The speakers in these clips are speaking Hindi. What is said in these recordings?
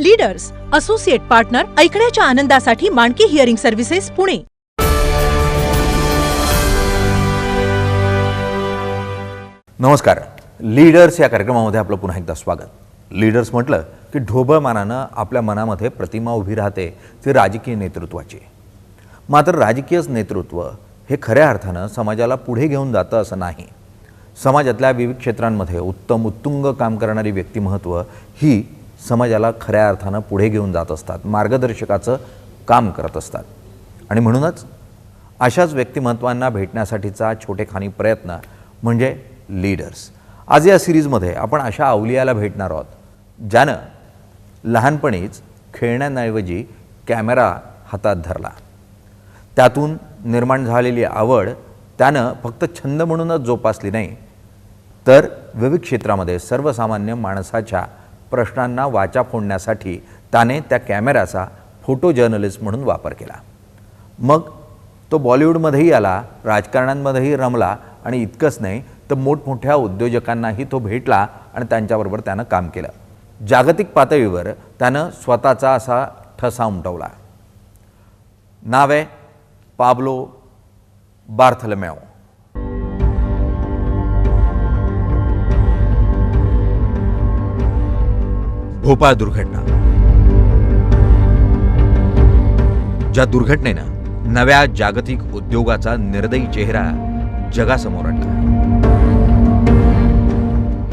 लीडर्स असोसिएट पार्टनर ऐकण्याच्या आनंदासाठी माणकी हिअरिंग सर्व्हिसेस पुणे। नमस्कार, लीडर्स या कार्यक्रमामध्ये आपलं पुन्हा एकदा स्वागत। लीडर्स म्हटलं की ढोबळमानानं आपल्या मनामध्ये प्रतिमा उभी राहते ती राजकीय नेतृत्वाची। मात्र राजकीय नेतृत्व हे खऱ्या अर्थानं समाजाला पुढे घेऊन जातं असं नाही। समाजातल्या विविध क्षेत्रांमध्ये उत्तम उत्तुंग काम करणारी व्यक्तिमत्व ही समाजाला खऱ्या अर्थानं पुढे घेऊन जात असतात, मार्गदर्शकाचं काम करत असतात। आणि म्हणूनच अशाच व्यक्तिमत्वांना भेटण्यासाठीचा छोटेखानी प्रयत्न म्हणजे लीडर्स। आज या सिरीजमध्ये आपण अशा अवलियाला भेटणार आहोत ज्यानं लहानपणीच खेळण्यांऐवजी कॅमेरा हातात धरला। त्यातून निर्माण झालेली आवड त्यानं फक्त छंद म्हणूनच जोपासली नाही, तर विविध क्षेत्रामध्ये सर्वसामान्य माणसाच्या प्रश्नांना वाचा फोडण्यासाठी त्याने त्या कॅमेऱ्याचा फोटो जर्नलिस्ट म्हणून वापर केला। मग तो बॉलिवूडमध्येही आला, राजकारण्यांमध्येही रमला आणि इतकंच नाही तर मोठमोठ्या उद्योजकांनाही तो भेटला आणि त्यांच्याबरोबर त्यानं काम केलं। जागतिक पातळीवर त्यानं स्वतःचा असा ठसा उमटवला। नाव आहे पाब्लो बार्थोलोमेओ। भोपाळ दुर्घटना, ज्या दुर्घटनेनं नव्या जागतिक उद्योगाचा निर्दयी चेहरा जगासमोर आणला।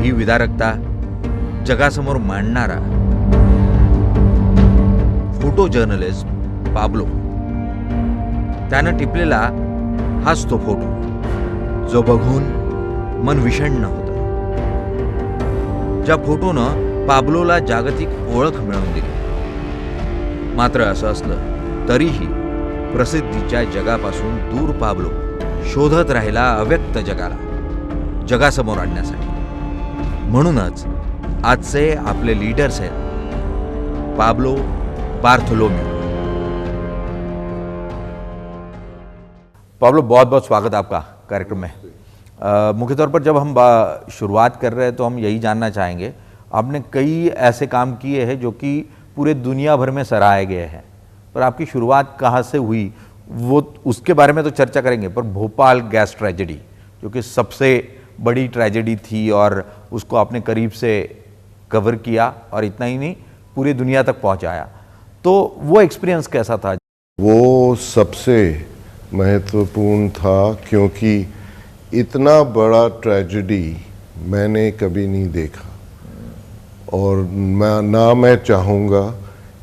ही विदारकता जगासमोर मांडणारा फोटो जर्नलिस्ट पाब्लो, त्यानं टिपलेला हाच तो फोटो जो बघून मन विषण्ण होतं। ज्या फोटोनं पाब्लोला जागतिक ओळख मिळवून दिली। मात्र असं असलं तरीही प्रसिद्धीच्या जगापासून दूर पाब्लो शोधत राहिला अव्यक्त जगाला जगासमोर आणण्यासाठी। म्हणूनच आजचे आपले लीडर्स आहेत पाब्लो बार्थोलोमेओ। पाब्लो, बहुत बहुत स्वागत आपका कार्यक्रम में। मुख्य तौर पर जब हम शुरुआत कर रहे हैं तो हम यही जानना चाहेंगे, आपने कई ऐसे काम किए हैं जो कि पूरे दुनिया भर में सराहे गए हैं, पर आपकी शुरुआत कहाँ से हुई वो उसके बारे में तो चर्चा करेंगे। पर भोपाल गैस ट्रेजेडी जो कि सबसे बड़ी ट्रेजेडी थी और उसको आपने करीब से कवर किया और इतना ही नहीं पूरी दुनिया तक पहुँचाया, तो वो एक्सपीरियंस कैसा था? वो सबसे महत्वपूर्ण था क्योंकि इतना बड़ा ट्रेजेडी मैंने कभी नहीं देखा और मैं चाहूँगा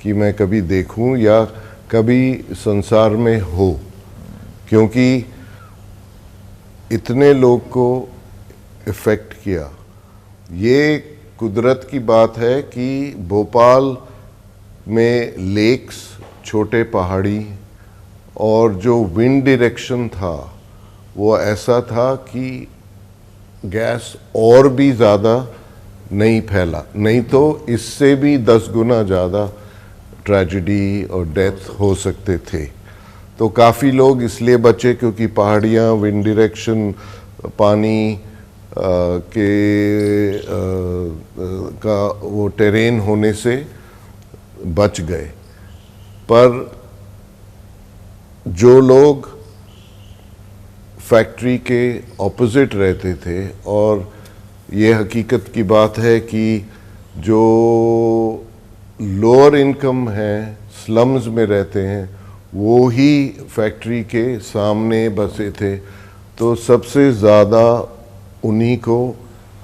कि मैं कभी देखूं या कभी संसार में हो, क्योंकि इतने लोग को इफ़ेक्ट किया। ये कुदरत की बात है कि भोपाल में लेक्स, छोटे पहाड़ी और जो विंड डायरेक्शन था वो ऐसा था कि गैस और भी ज़्यादा नहीं फैला, नहीं तो इससे भी 10 गुना ज़्यादा ट्रेजेडी और डेथ हो सकते थे। तो काफ़ी लोग इसलिए बचे क्योंकि पहाड़ियाँ, विंड डायरेक्शन, पानी का वो टेरेन होने से बच गए। पर जो लोग फैक्ट्री के ऑपोजिट रहते थे, और ये हकीकत की बात है कि जो लोअर इनकम है, स्लम्स में रहते हैं, वो ही फैक्ट्री के सामने बसे थे, तो सबसे ज़्यादा उन्हीं को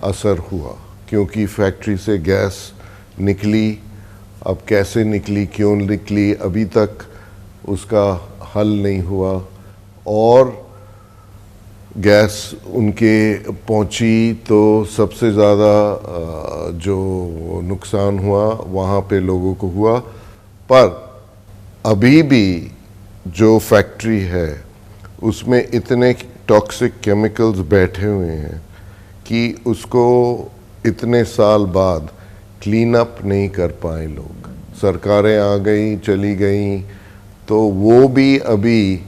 असर हुआ क्योंकि फैक्ट्री से गैस निकली। अब कैसे निकली, क्यों निकली, अभी तक उसका हल नहीं हुआ। और गैस उनके पहुंची तो सबसे ज़्यादा जो नुकसान हुआ वहाँ पे लोगों को हुआ। पर अभी भी जो फैक्ट्री है उसमें इतने टॉक्सिक केमिकल्स बैठे हुए हैं कि उसको इतने साल बाद क्लीन अप नहीं कर पाए लोग। सरकारें आ गई, चली गई, तो वो भी अभी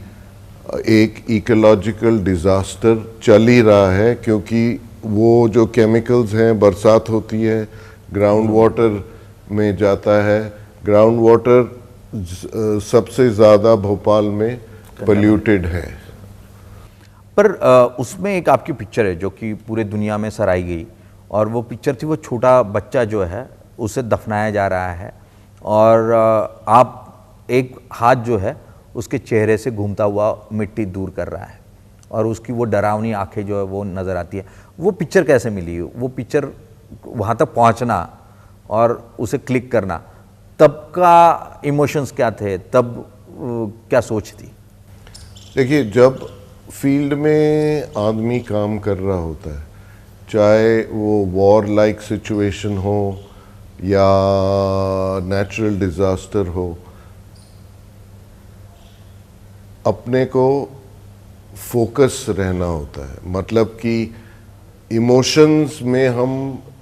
एक इकोलॉजिकल डिज़ास्टर चल ही रहा है, क्योंकि वो जो केमिकल्स हैं, बरसात होती है, ग्राउंड वाटर में जाता है, ग्राउंड वाटर सबसे ज़्यादा भोपाल में पोल्यूटेड है। पर उसमें एक आपकी पिक्चर है जो कि पूरे दुनिया में सराही गई, और वो पिक्चर थी वो छोटा बच्चा जो है उसे दफनाया जा रहा है, और आप एक हाथ जो है उसके चेहरे से घूमता हुआ मिट्टी दूर कर रहा है, और उसकी वो डरावनी आंखें जो है वो नज़र आती है। वो पिक्चर कैसे मिली? वो पिक्चर वहाँ तक पहुँचना और उसे क्लिक करना, तब का इमोशंस क्या थे, तब क्या सोच थी? देखिए, जब फील्ड में आदमी काम कर रहा होता है, चाहे वो वॉर लाइक सिचुएशन हो या नेचुरल डिज़ास्टर हो, अपने को फोकस रहना होता है। मतलब कि इमोशंस में हम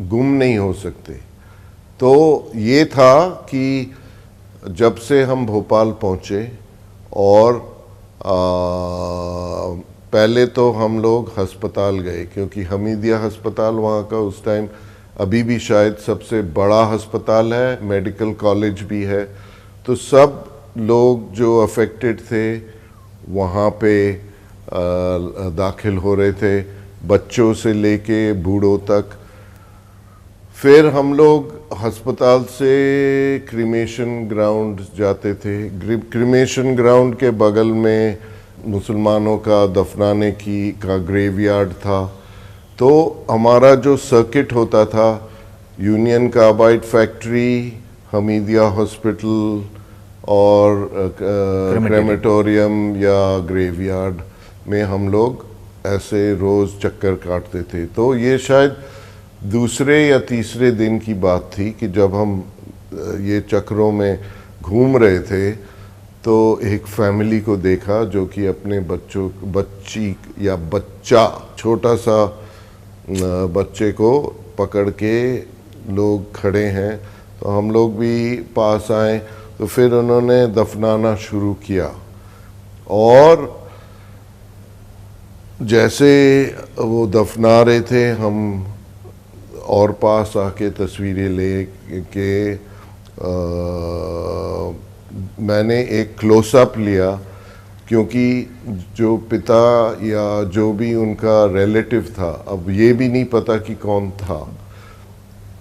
गुम नहीं हो सकते। तो ये था कि जब से हम भोपाल पहुँचे, और पहले तो हम लोग अस्पताल गए, क्योंकि हमीदिया अस्पताल वहाँ का उस टाइम अभी भी शायद सबसे बड़ा अस्पताल है, मेडिकल कॉलेज भी है। तो सब लोग जो अफेक्टेड थे वहाँ पे दाखिल हो रहे थे, बच्चों से लेके बूढ़ों तक। फिर हम लोग अस्पताल से क्रीमेशन ग्राउंड जाते थे। क्रीमेशन ग्राउंड के बगल में मुसलमानों का दफनाने का ग्रेवयार्ड था। तो हमारा जो सर्किट होता था, union carbide factory, Hamidia hospital और क्रेमेटोरियम या ग्रेवयार्ड में हम लोग ऐसे रोज़ चक्कर काटते थे। तो ये शायद दूसरे या तीसरे दिन की बात थी कि जब हम ये चक्रों में घूम रहे थे, तो एक फैमिली को देखा जो कि अपने बच्ची या बच्चा, छोटा सा बच्चे को पकड़ के लोग खड़े हैं। तो हम लोग भी पास आए, तो फिर उन्होंने दफनाना शुरू किया। और जैसे वो दफना रहे थे, हम और पास आके तस्वीरें ले के मैंने एक क्लोजअप लिया, क्योंकि जो पिता या जो भी उनका रिलेटिव था, अब ये भी नहीं पता कि कौन था,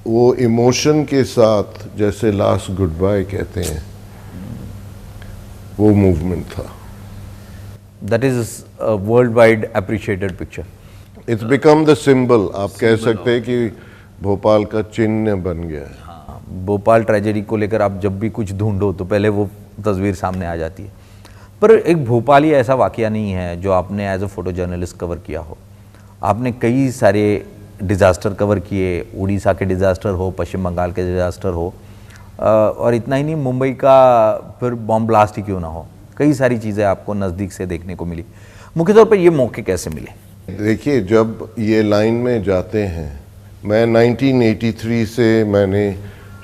वो इमोशन के साथ जैसे लास्ट गुड बाय कहते हैं, वो मूवमेंट था। That is a world wide appreciated picture. It's become the symbol, आप कह सकते हैं कि भोपाल का चिन्ह बन गया है। हाँ, भोपाल ट्रेजेडी को लेकर आप जब भी कुछ ढूंढो तो पहले वो तस्वीर सामने आ जाती है। पर एक भोपाली ऐसा वाकया नहीं है जो आपने as a photojournalist cover किया हो। आपने कई सारे डिज़ास्टर कवर किए, उड़ीसा के डिज़ास्टर हो, पश्चिम बंगाल के डिज़ास्टर हो, और इतना ही नहीं, मुंबई का फिर बॉम्ब ब्लास्ट ही क्यों ना हो, कई सारी चीज़ें आपको नज़दीक से देखने को मिली। मुख्य तौर पर ये मौके कैसे मिले? देखिए, जब ये लाइन में जाते हैं, मैं 1983 से मैंने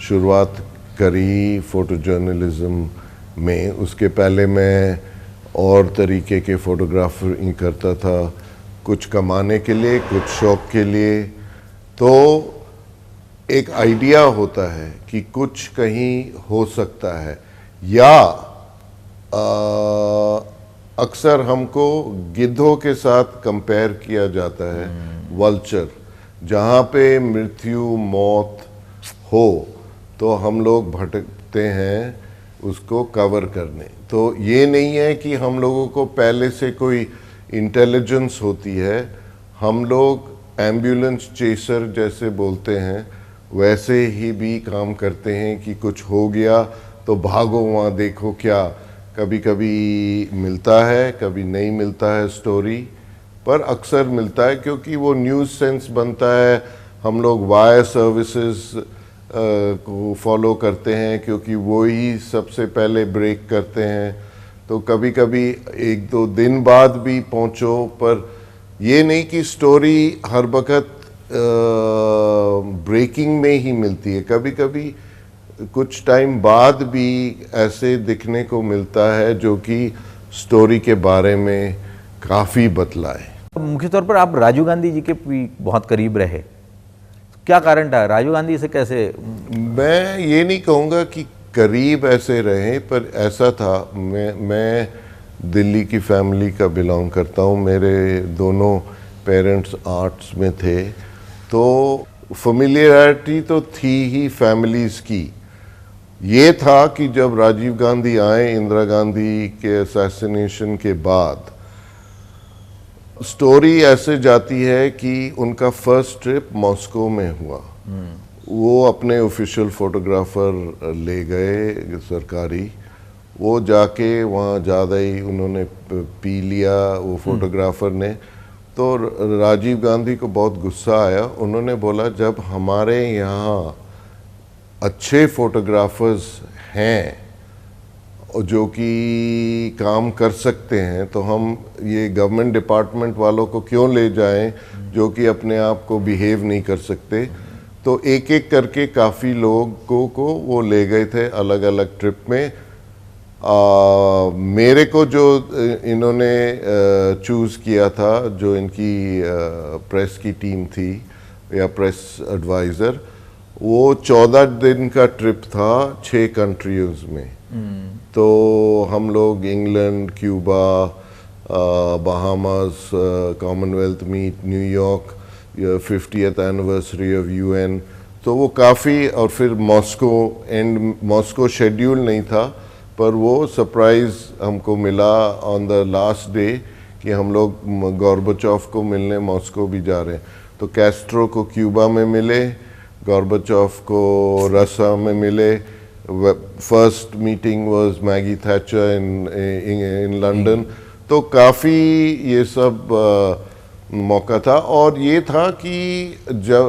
शुरुआत करी फ़ोटो जर्नलिज़म में। उसके पहले मैं और तरीके के फ़ोटोग्राफर करता था, कुछ कमाने के लिए, कुछ शौक़ के लिए। तो एक आइडिया होता है कि कुछ कहीं हो सकता है, या अक्सर हमको गिद्धों के साथ कंपेयर किया जाता है, वल्चर, जहाँ पे मृत्यु मौत हो तो हम लोग भटकते हैं उसको कवर करने। तो ये नहीं है कि हम लोगों को पहले से कोई इंटेलिजेंस होती है, हम लोग एम्बुलेंस चेसर जैसे बोलते हैं, वैसे ही भी काम करते हैं कि कुछ हो गया तो भागो वहाँ देखो क्या। कभी कभी मिलता है, कभी नहीं मिलता है स्टोरी, पर अक्सर मिलता है क्योंकि वो न्यूज़ सेंस बनता है। हम लोग वायर सर्विसेज को फॉलो करते हैं क्योंकि वो ही सबसे पहले ब्रेक करते हैं। तो कभी कभी एक दो दिन बाद भी पहुंचो, पर ये नहीं कि स्टोरी हर वक्त ब्रेकिंग में ही मिलती है। कभी कभी कुछ टाइम बाद भी ऐसे दिखने को मिलता है जो कि स्टोरी के बारे में काफ़ी बतलाए। मुख्य तौर पर आप राजीव गांधी जी के भी बहुत करीब रहे, क्या कारण था? राजीव गांधी से कैसे? मैं ये नहीं कहूँगा कि करीब ऐसे रहे, पर ऐसा था, मैं दिल्ली की फैमिली का बिलोंग करता हूँ, मेरे दोनों पेरेंट्स आर्ट्स में थे, तो फेमिलियरिटी तो थी ही फैमिलीज़ की। ये था कि जब राजीव गांधी आए इंदिरा गांधी के असैसिनेशन के बाद, स्टोरी ऐसे जाती है कि उनका फर्स्ट ट्रिप मॉस्को में हुआ। वो अपने ऑफिशियल फोटोग्राफर ले गए सरकारी, वो जाके वहाँ ज़्यादा ही उन्होंने पी लिया वो फोटोग्राफर ने। तो राजीव गांधी को बहुत गुस्सा आया, उन्होंने बोला जब हमारे यहाँ अच्छे फोटोग्राफर्स हैं जो कि काम कर सकते हैं, तो हम ये गवर्नमेंट डिपार्टमेंट वालों को क्यों ले जाएं जो कि अपने आप को बिहेव नहीं कर सकते। तो एक एक करके काफ़ी लोगों को वो ले गए थे अलग अलग ट्रिप में। मेरे को जो इन्होंने चूज़ किया था, जो इनकी प्रेस की टीम थी या प्रेस एडवाइज़र, वो 14 दिन का ट्रिप था 6 कंट्रीज़ में। तो हम लोग England, Cuba, Bahamas, Commonwealth meet, New York, 50th anniversary of UN, तो वो काफ़ी, और फिर मॉस्को शेड्यूल नहीं था, पर वो सरप्राइज़ हमको मिला ऑन द लास्ट डे कि हम लोग गोर्बाचोव को मिलने मॉस्को भी जा रहे हैं। तो कैस्ट्रो को क्यूबा में मिले, गोर्बाचोव को रसा में मिले। First meeting was Maggi Thatcher in London. तो काफ़ी ये सब मौका था, और ये था कि जब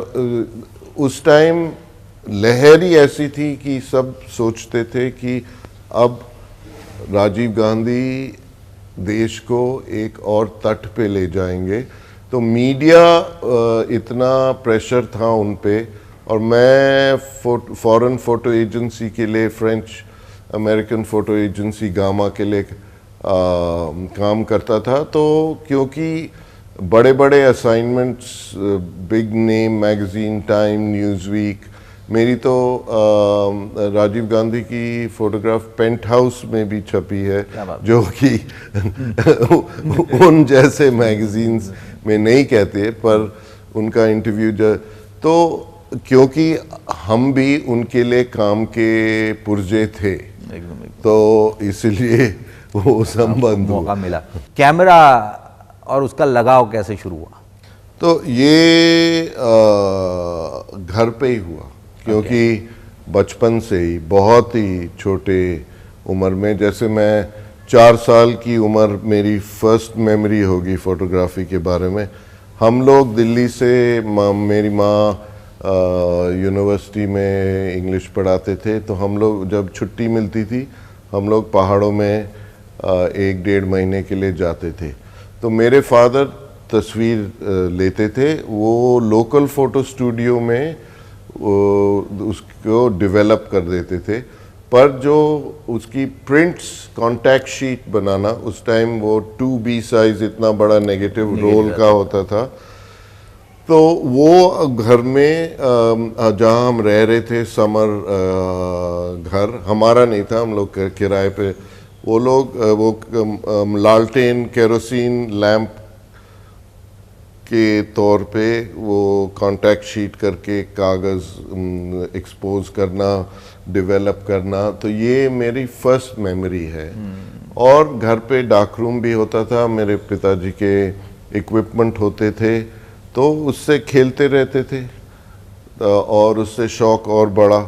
उस टाइम लहर ही ऐसी थी कि सब सोचते थे कि अब राजीव गांधी देश को एक और तट पे ले जाएंगे। तो मीडिया इतना प्रेशर था उन पे, और मैं फॉरेन फ़ोटो एजेंसी के लिए, French American photo agency gamma के लिए काम करता था। तो क्योंकि बड़े बड़े assignments, big name magazine, time, Newsweek, मेरी तो राजीव गांधी की फ़ोटोग्राफ पेंट हाउस में भी छपी है, जो कि उन जैसे मैगज़ीन्स में नहीं कहते, पर उनका इंटरव्यू तो क्योंकि हम भी उनके लिए काम के पुर्जे थे, तो इसलिए वो संबंध मौका मिला। कैमरा और उसका लगाव कैसे शुरू हुआ? तो ये घर पे ही हुआ, क्योंकि बचपन से ही, बहुत ही छोटे उम्र में, जैसे मैं 4 साल की उम्र, मेरी फर्स्ट मेमोरी होगी फोटोग्राफी के बारे में। हम लोग दिल्ली से, मेरी माँ यूनिवर्सिटी में इंग्लिश पढ़ाते थे, तो हम लोग जब छुट्टी मिलती थी, हम लोग पहाड़ों में 1-1.5 महीने के लिए जाते थे। तो मेरे फादर तस्वीर लेते थे, वो लोकल फ़ोटो स्टूडियो में उसको डेवलप कर देते थे, पर जो उसकी प्रिंट्स, कॉन्टैक्ट शीट बनाना, उस टाइम वो 2B साइज़ इतना बड़ा नेगेटिव रोल का होता था। तो वो घर में जहाँ हम रह रहे थे, समर घर हमारा नहीं था, हम लोग किराए पे, वो लोग वो लालटेन केरोसिन लैंप के तौर पे वो कॉन्टैक्ट शीट करके कागज़ एक्सपोज करना, डेवलप करना। तो ये मेरी फर्स्ट मेमोरी है। और घर पे डार्क रूम भी होता था, मेरे पिताजी के इक्विपमेंट होते थे, तो उससे खेलते रहते थे, और उससे शौक़ और बढ़ा।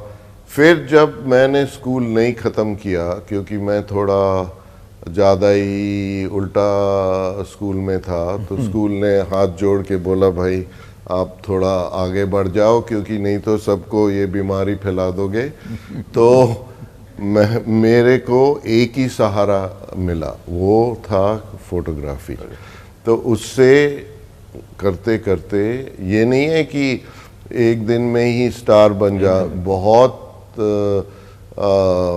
फिर जब मैंने स्कूल नहीं ख़त्म किया, क्योंकि मैं थोड़ा ज़्यादा ही उल्टा स्कूल में था, तो स्कूल ने हाथ जोड़ के बोला, भाई आप थोड़ा आगे बढ़ जाओ, क्योंकि नहीं तो सबको ये बीमारी फैला दोगे। तो मेरे को एक ही सहारा मिला, वो था फोटोग्राफी। तो उससे करते करते, ये नहीं है कि एक दिन में ही स्टार बन जा, बहुत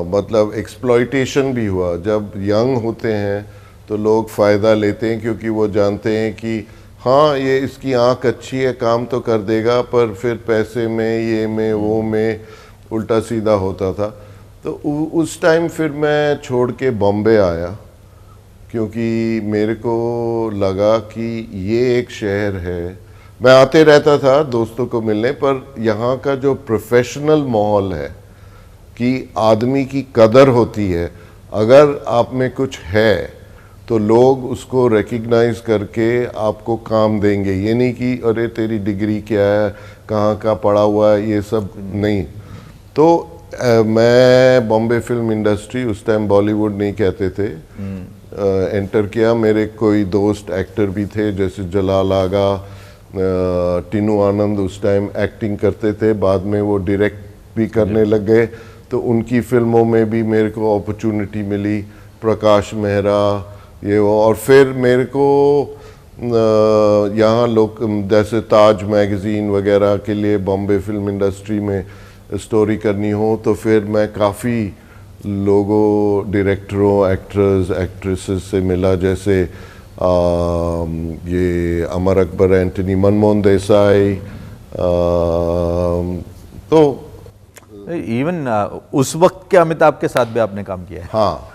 मतलब एक्सप्लॉयटेशन भी हुआ। जब यंग होते हैं तो लोग फ़ायदा लेते हैं, क्योंकि वो जानते हैं कि हाँ ये इसकी आंख अच्छी है, काम तो कर देगा, पर फिर पैसे में, ये में, वो में उल्टा सीधा होता था। तो उस टाइम फिर मैं छोड़ के बॉम्बे आया, क्योंकि मेरे को लगा कि ये एक शहर है, मैं आते रहता था दोस्तों को मिलने, पर यहाँ का जो प्रोफेशनल माहौल है कि आदमी की कदर होती है, अगर आप में कुछ है तो लोग उसको रिकग्नाइज करके आपको काम देंगे। ये नहीं कि अरे तेरी डिग्री क्या है, कहाँ का पढ़ा हुआ है, ये सब नहीं। तो मैं बॉम्बे फिल्म इंडस्ट्री, उस टाइम बॉलीवुड नहीं कहते थे, एंटर किया। मेरे कोई दोस्त एक्टर भी थे, जैसे जलाल आगा, टीनू आनंद उस टाइम एक्टिंग करते थे, बाद में वो डायरेक्ट भी करने लग गए, तो उनकी फिल्मों में भी मेरे को अपॉर्चुनिटी मिली। प्रकाश मेहरा, ये वो, और फिर मेरे को यहाँ लोग जैसे ताज मैगज़ीन वगैरह के लिए बॉम्बे फिल्म इंडस्ट्री में स्टोरी करनी हो, तो फिर मैं काफ़ी लोगों, डायरेक्टरों, एक्टर्स, एक्ट्रेसेस से मिला, जैसे ये अमर अकबर एंटनी, मनमोहन देसाई, तो इवन उस वक्त के अमिताभ के साथ भी आपने काम किया है। हाँ,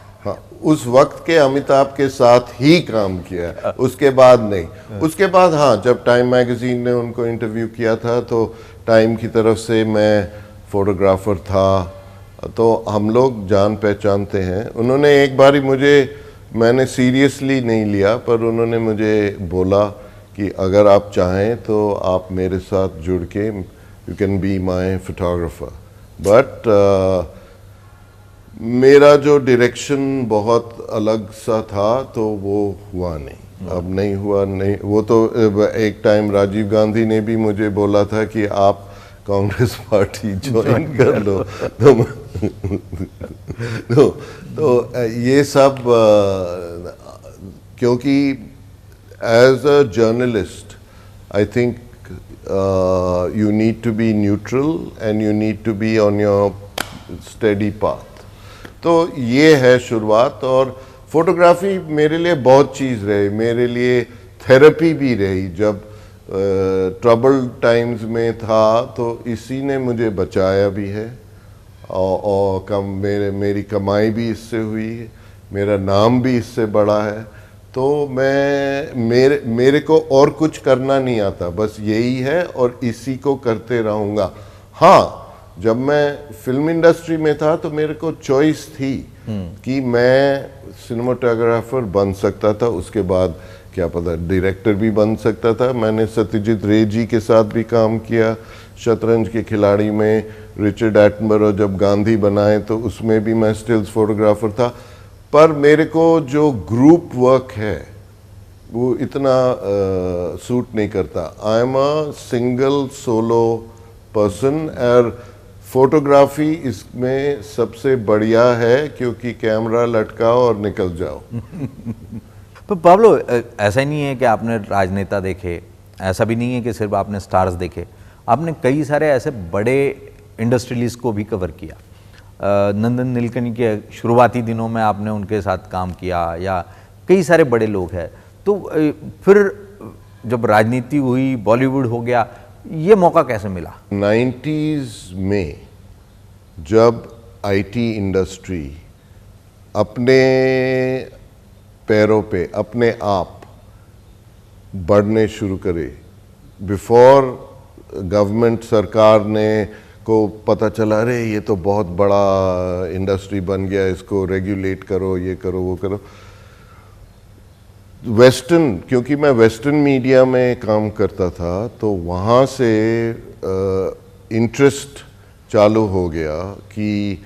उस वक्त के अमिताभ के साथ ही काम किया, उसके बाद नहीं। उसके बाद हाँ, जब टाइम मैगज़ीन ने उनको इंटरव्यू किया था, तो टाइम की तरफ से मैं फोटोग्राफर था, तो हम लोग जान पहचानते हैं। उन्होंने एक बारी मुझे, मैंने सीरियसली नहीं लिया, पर उन्होंने मुझे बोला कि अगर आप चाहें तो आप मेरे साथ जुड़ के you can be my photographer. But मेरा जो डायरेक्शन बहुत अलग सा था, तो वो हुआ नहीं, अब नहीं हुआ। नहीं, वो तो एक टाइम राजीव गांधी ने भी मुझे बोला था कि आप कांग्रेस पार्टी ज्वाइन कर लो। तो ये सब क्योंकि as a journalist I think you need to be neutral and you need to be on your steady path। तो ये है शुरुआत। और फोटोग्राफी मेरे लिए बहुत चीज़ रही, मेरे लिए थेरेपी भी रही। जब ट्रबल टाइम्स में था तो इसी ने मुझे बचाया भी है, और मेरी कमाई भी इससे हुई है, मेरा नाम भी इससे बड़ा है। तो मेरे को और कुछ करना नहीं आता, बस यही है और इसी को करते रहूँगा। हाँ, जब मैं फिल्म इंडस्ट्री में था तो मेरे को चॉइस थी कि मैं सिनेमाटोग्राफर बन सकता था, उसके बाद क्या पता डायरेक्टर भी बन सकता था। मैंने सत्यजीत रे जी के साथ भी काम किया, शतरंज के खिलाड़ी में रिचर्ड एटनबरो जब गांधी बनाए तो उसमें भी मैं स्टिल्स फोटोग्राफर था। पर मेरे को जो ग्रुप वर्क है वो इतना सूट नहीं करता। I am a single solo person, और फोटोग्राफी इसमें सबसे बढ़िया है, क्योंकि कैमरा लटकाओ और निकल जाओ। तो पाब्लो, ऐसा ही नहीं है कि आपने राजनेता देखे, ऐसा भी नहीं है कि सिर्फ आपने स्टार्स देखे, आपने कई सारे ऐसे बड़े इंडस्ट्रियलिस्ट को भी कवर किया। नंदन नीलकनी के शुरुआती दिनों में आपने उनके साथ काम किया, या कई सारे बड़े लोग हैं। तो फिर जब राजनीति हुई, बॉलीवुड हो गया, ये मौका कैसे मिला? 90s में जब आईटी इंडस्ट्री अपने पैरों पे अपने आप बढ़ने शुरू करे, बिफोर गवर्नमेंट सरकार ने को पता चला, अरे ये तो बहुत बड़ा इंडस्ट्री बन गया, इसको रेगुलेट करो, ये करो, वो करो। वेस्टर्न, क्योंकि मैं वेस्टर्न मीडिया में काम करता था, तो वहाँ से इंटरेस्ट चालू हो गया कि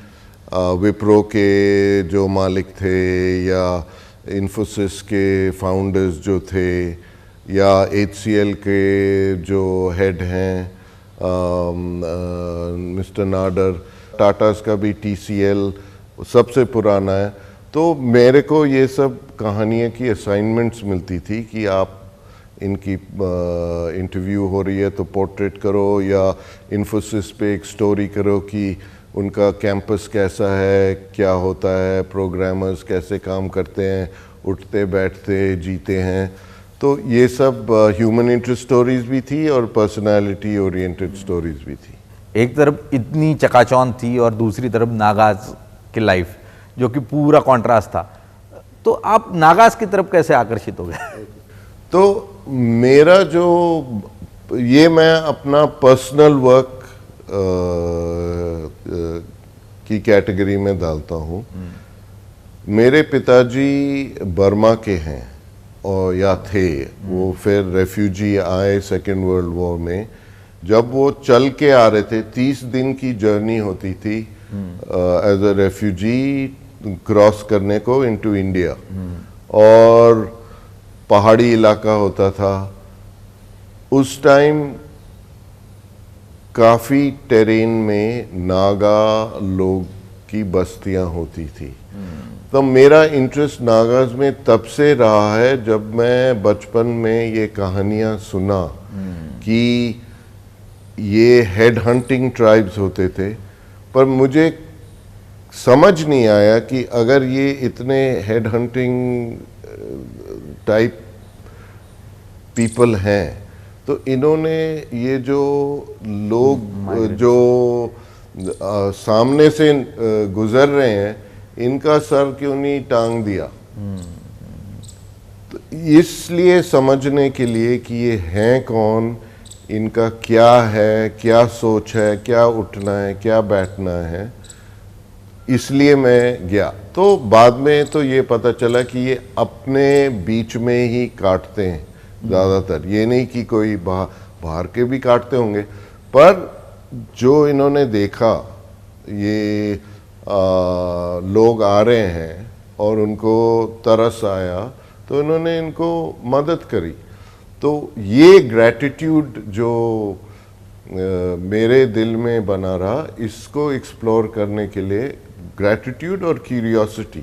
विप्रो के जो मालिक थे, या इन्फोसिस के फाउंडर्स जो थे, या HCL के जो हेड हैं मिस्टर नाडर, टाटास का भी TCL सबसे पुराना है। तो मेरे को ये सब कहानियाँ की असाइनमेंट्स मिलती थी कि आप इनकी इंटरव्यू हो रही है तो पोर्ट्रेट करो, या इन्फोसिस पे एक स्टोरी करो कि उनका कैंपस कैसा है, क्या होता है, प्रोग्रामर्स कैसे काम करते हैं, उठते बैठते जीते हैं। तो ये सब ह्यूमन इंटरेस्ट स्टोरीज भी थी और पर्सनालिटी ओरिएंटेड स्टोरीज भी थी। एक तरफ इतनी चकाचौंध थी और दूसरी तरफ नागाज की लाइफ, जो कि पूरा कॉन्ट्रास्ट था। तो आप नागास की तरफ कैसे आकर्षित हो गए? तो मेरा जो ये मैं अपना पर्सनल वर्क की कैटेगरी में डालता हूँ। मेरे पिताजी बर्मा के हैं और या थे, वो फिर रेफ्यूजी आए सेकेंड वर्ल्ड वॉर में। जब वो चल के आ रहे थे, 30 दिन की जर्नी होती थी एज अ रेफ्यूजी क्रॉस करने को इनटू इंडिया, और पहाड़ी इलाका होता था उस टाइम। काफ़ी टेरेन में नागा लोग की बस्तियां होती थी। तो मेरा इंटरेस्ट नागाज में तब से रहा है जब मैं बचपन में ये कहानियां सुना कि ये हेड हंटिंग ट्राइब्स होते थे। पर मुझे समझ नहीं आया कि अगर ये इतने हेड हंटिंग टाइप पीपल हैं, तो इन्होंने ये जो लोग जो सामने से गुजर रहे हैं, इनका सर क्यों नहीं टांग दिया। तो इसलिए समझने के लिए कि ये हैं कौन, इनका क्या है, क्या सोच है, क्या उठना है, क्या बैठना है, इसलिए मैं गया। तो बाद में तो ये पता चला कि ये अपने बीच में ही काटते हैं ज़्यादातर। ये नहीं कि कोई बाहर के भी काटते होंगे, पर जो इन्होंने देखा, ये लोग आ रहे हैं और उनको तरस आया, तो इन्होंने इनको मदद करी। तो ये ग्रैटिट्यूड जो मेरे दिल में बना रहा, इसको एक्सप्लोर करने के लिए ग्रैटिट्यूड और क्यूरियोसिटी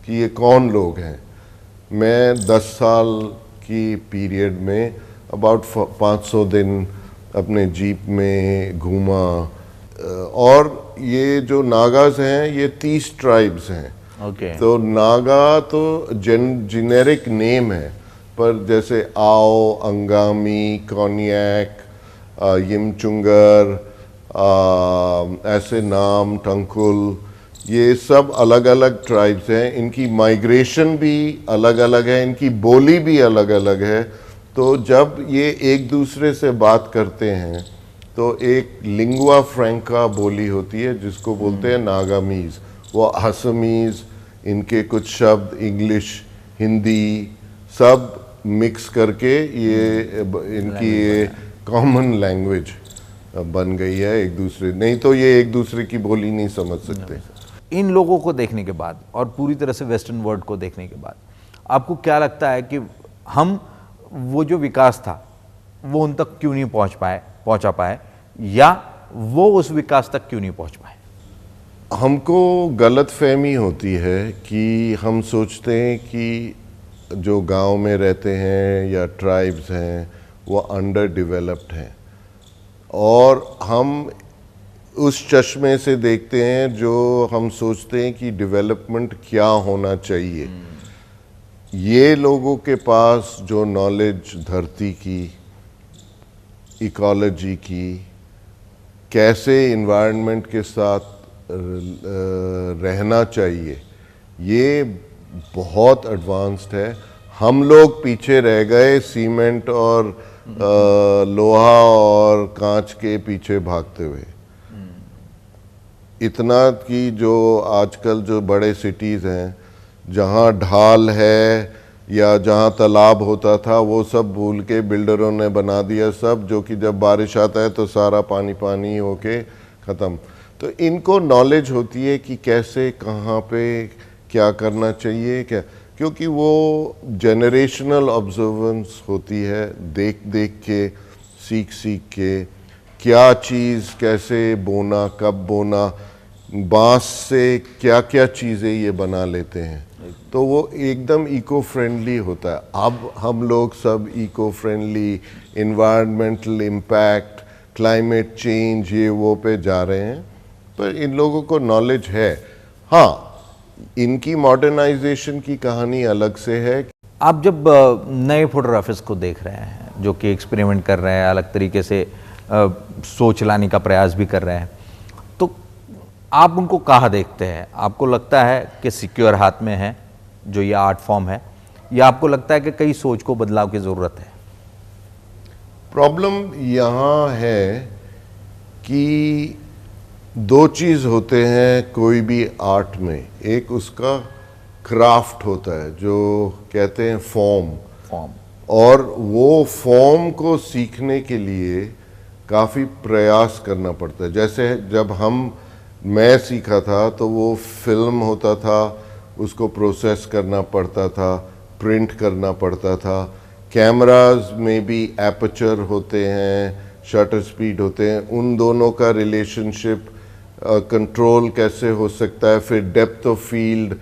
कि ये कौन लोग हैं। मैं 10 साल की पीरियड में अबाउट 500 दिन अपने जीप में घूमा। और ये जो नागाज हैं, ये 30 ट्राइब्स हैं। तो नागा तो जेनेरिक नेम है, पर जैसे आओ, अंगामी, कोन्याक, यिमचुंगर, ऐसे नाम, टंकुल, ये सब अलग अलग ट्राइब्स हैं। इनकी माइग्रेशन भी अलग अलग है, इनकी बोली भी अलग अलग है। तो जब ये एक दूसरे से बात करते हैं तो एक लिंगुआ फ्रैंका बोली होती है जिसको बोलते हैं नागामीज। वो असमीज, इनके कुछ शब्द इंग्लिश, हिंदी सब मिक्स करके ये इनकी ये कॉमन लैंग्वेज बन गई है एक दूसरे। नहीं तो ये एक दूसरे की बोली नहीं समझ सकते। इन लोगों को देखने के बाद और पूरी तरह से वेस्टर्न वर्ल्ड को देखने के बाद आपको क्या लगता है कि हम वो जो विकास था वो उन तक क्यों नहीं पहुंचा पाए, या वो उस विकास तक क्यों नहीं पहुंच पाए? हमको गलतफहमी होती है कि हम सोचते हैं कि जो गांव में रहते हैं या ट्राइब्स हैं वो अंडर डेवलप्ड हैं, और हम उस चश्मे से देखते हैं जो हम सोचते हैं कि डेवलपमेंट क्या होना चाहिए। ये लोगों के पास जो नॉलेज धरती की, इकोलॉजी की, कैसे इन्वायरमेंट के साथ रहना चाहिए, ये बहुत एडवांस्ड है। हम लोग पीछे रह गए सीमेंट और लोहा और कांच के पीछे भागते हुए। इतना कि जो आजकल जो बड़े सिटीज़ हैं, जहाँ ढाल है या जहाँ तालाब होता था, वो सब भूल के बिल्डरों ने बना दिया सब, जो कि जब बारिश आता है तो सारा पानी पानी होके ख़त्म। तो इनको नॉलेज होती है कि कैसे, कहाँ पे क्या करना चाहिए, क्या, क्योंकि वो जनरेशनल ऑब्जर्वेंस होती है, देख देख के, सीख सीख के, क्या चीज़ कैसे बोना, कब बोना, बांस से क्या क्या चीज़ें ये बना लेते हैं। तो वो एकदम इको फ्रेंडली होता है। अब हम लोग सब eco friendly, environmental impact, climate change, ये वो पे जा रहे हैं, पर इन लोगों को नॉलेज है। हाँ, इनकी मॉडर्नाइजेशन की कहानी अलग से है। आप जब नए फोटोग्राफर्स को देख रहे हैं जो कि एक्सपेरिमेंट कर रहे हैं, अलग तरीके से सोच लाने का प्रयास भी कर रहे हैं, तो आप उनको कहाँ देखते हैं? आपको लगता है कि सिक्योर हाथ में है जो ये आर्ट फॉर्म है, या आपको लगता है कि कई सोच को बदलाव की ज़रूरत है? प्रॉब्लम यहाँ है कि दो चीज़ होते हैं कोई भी आर्ट में। एक उसका क्राफ्ट होता है जो कहते हैं फॉर्म, और वो फॉर्म को सीखने के लिए काफ़ी प्रयास करना पड़ता है। जैसे जब मैं सीखा था तो वो फिल्म होता था, उसको प्रोसेस करना पड़ता था, प्रिंट करना पड़ता था। कैमरास में भी एपर्चर होते हैं, शटर स्पीड होते हैं, उन दोनों का रिलेशनशिप कंट्रोल कैसे हो सकता है, फिर डेप्थ ऑफ फील्ड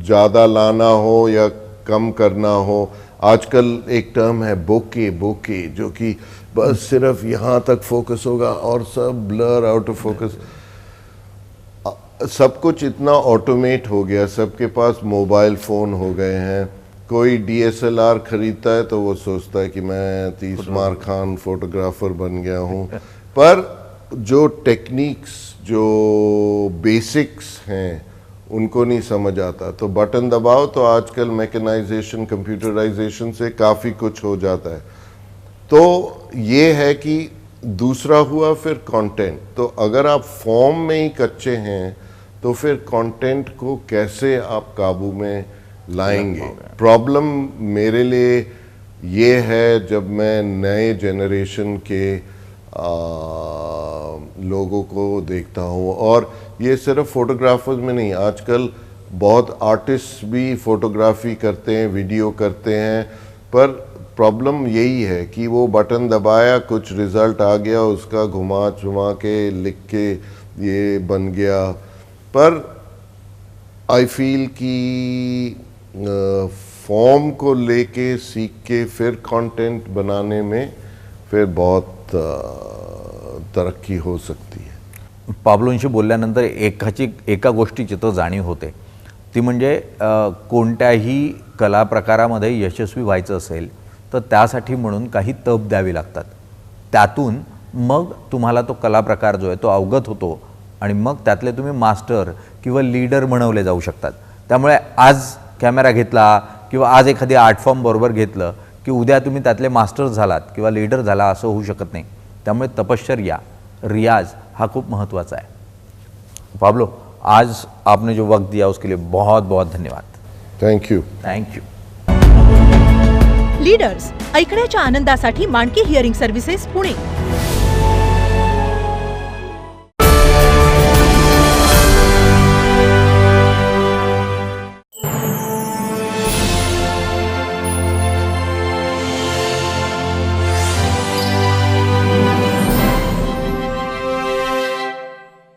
ज़्यादा लाना हो या कम करना हो। आजकल एक टर्म है बोके, जो कि बस सिर्फ यहाँ तक फोकस होगा और सब ब्लर आउट ऑफ फोकस। सब कुछ इतना ऑटोमेट हो गया, सबके पास मोबाइल फ़ोन हो गए हैं। कोई DSLR खरीदता है तो वो सोचता है कि मैं 30 मार खान फोटोग्राफर बन गया हूँ। पर जो टेक्निक्स, जो बेसिक्स हैं, उनको नहीं समझ आता। तो बटन दबाओ तो आजकल मैकेनाइजेशन, कंप्यूटराइजेशन से काफ़ी कुछ हो जाता है। तो ये है कि दूसरा हुआ फिर कंटेंट। तो अगर आप फॉर्म में ही कच्चे हैं तो फिर कंटेंट को कैसे आप काबू में लाएंगे? प्रॉब्लम मेरे लिए ये है, जब मैं नए जनरेशन के लोगों को देखता हूँ, और ये सिर्फ फोटोग्राफर्स में नहीं, आजकल बहुत आर्टिस्ट भी फोटोग्राफी करते हैं, वीडियो करते हैं। पर प्रॉब्लम यही है कि वो बटन दबाया, कुछ रिजल्ट आ गया, उसका घुमा चुमा के लिख के ये बन गया। पर आई फील कि फॉर्म को लेके सीख के फिर कंटेंट बनाने में फिर बहुत तरक्की हो सकती है। पाब्लोंशी बोलल्यानंतर एका गोष्टीची तो जाणीव होते, ती म्हणजे कोणत्याही कला प्रकारामध्ये यशस्वी व्हायचं असेल तर त्यासाठी म्हणून काही तप द्यावी लागतात। त्यातून मग तुम्हाला तो कला प्रकार जो आहे तो अवगत होतो आणि मग त्यातले तुम्ही मास्टर किंवा लीडर बनवले जाऊ शकतात। त्यामुळे आज कॅमेरा घेतला किंवा आज एखादी आर्ट फॉर्म बरोबर घेतलं की उद्या तुम्ही त्यातले मास्टर झालात किंवा लीडर झाला असं होऊ शकत नाही। त्यामुळे तपश्चर्या, रियाज हा खूप महत्त्वाचा आहे। पाब्लो, आज आपने जो वक्त दिया उसके लिए बहुत बहुत धन्यवाद। Thank you. Thank you. Leaders ऐकण्याच्या आनंदासाठी मांडकी हिअरिंग सर्व्हिसेस पुणे।